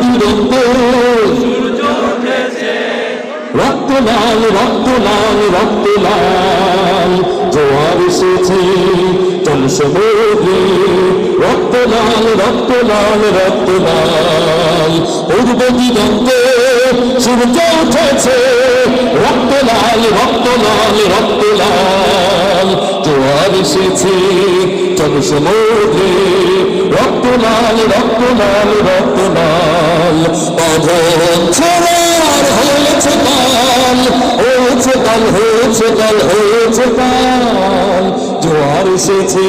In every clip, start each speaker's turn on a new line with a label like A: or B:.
A: দিগন্তে রক্ত লাল রক্ত লাল রক্ত লাল জোয়ার এসেছে চল সমুদ্রে রক্ত লাল রক্ত লাল রক্ত লাল পূর্ব দিগন্তে সূর্য উঠেছে রক্ত লাল রক্ত লাল রক্ত লাল জোয়ার এসেছে চল সমুদ্রে রক্ত লাল রক্ত লাল রক্ত লাল বাঁধন ছোড়ার হয়েছে কাল হয়েছে কাল হয়েছে কাল হয়েছে কাল জোয়ার এসেছে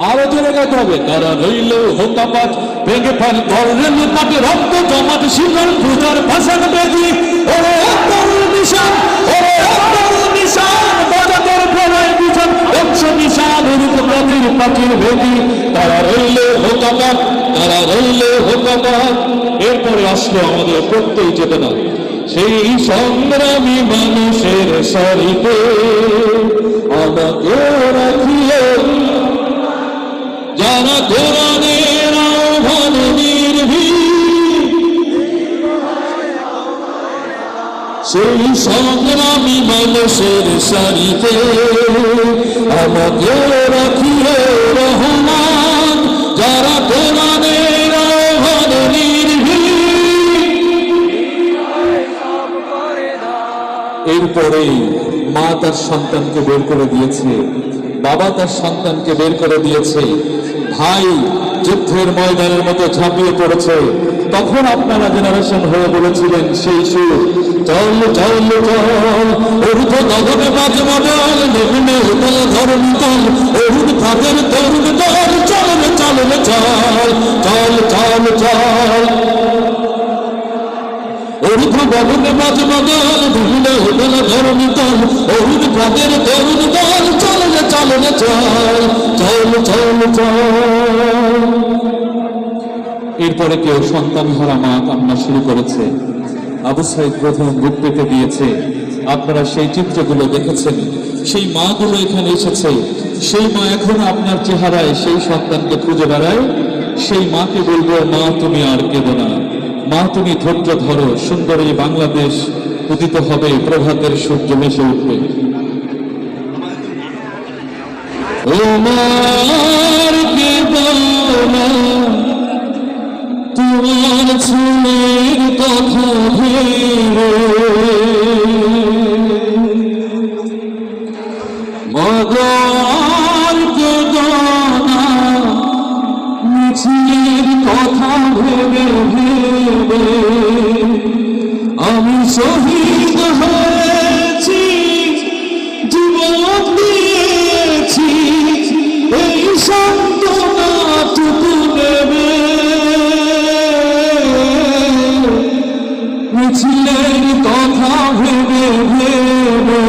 A: আরো জোরে গাইতে হবে তারা রইল হোকাপাত ভেঙে ফেল ধরেন পাটে রক্ত জমাট শিকার পূজার ভাষণ বেদি ওরে একদম নিশান ওরে একদম নিশান বাজাতের প্রলয় বিজন বংশ নিশান রূপপ্রতির পাখির ভেদি তারা রইল হোকাপাত তারা রইল হোকাপাত এরপরে আসলো আমাদের প্রত্যেক চেতনা সেই সংগ্রামী মানুষের সারিতে আমাকে রাখিয়ে যারা কোরআনের আহ্বানে নির্ভীক সেই সংগ্রামী মানুষের সারিতে আমাকে রাখিয়ে রহমান যারা কোরআনের আহ্বানে নির্ভীক। এরপরে মা তার সন্তানকে বের করে দিয়েছে, বাবা তার সন্তানকে বের করে দিয়েছে, ভাই যুদ্ধের ময়দানের মতো ঝাঁপিয়ে পড়েছে। তখন আপনারা জেনারেশন হয়ে বলেছিলেন সেই সুর চল চল চল অরুধ গগনে বাজে মডেল নেমে উতল ধরুন তল অরুধ ফাঁদের তরুণ দল চল চল চল চল চল চল অরুধ গগনে বাজে মডেল নেমে উতল ধরুন তল অরুধ ফাঁদের তরুণ দল চল চল চল চল চল চল। এরপরে কেউ সন্তান হারা মা কান্না শুরু করেছে, আবু সাইদ প্রথম বুক পেতে দিয়েছে। আপনারা সেই চিত্রগুলো দেখেছেন, সেই মাগুলো এখানে এসেছে, সেই মা এখন আপনার চেহারায় সেই সন্তানকে খুঁজে বেড়ায়। সেই মাকে বলবো মা তুমি আর কেঁদো না, মা তুমি ধৈর্য ধরো, সুন্দর এই বাংলাদেশ উদিত হবে, প্রভাতের সূর্য ভেসে উঠবে। তোমার ছেলের কথা ভেবে মগর কেদনা মিছিলের কথা ভেবে ভেবে আমি শহীদ হয়েছি, জীবন দিয়েছি, এই সান্ত্বনা টুকু নেবে মিছিলের কথা ভেবে ভেবে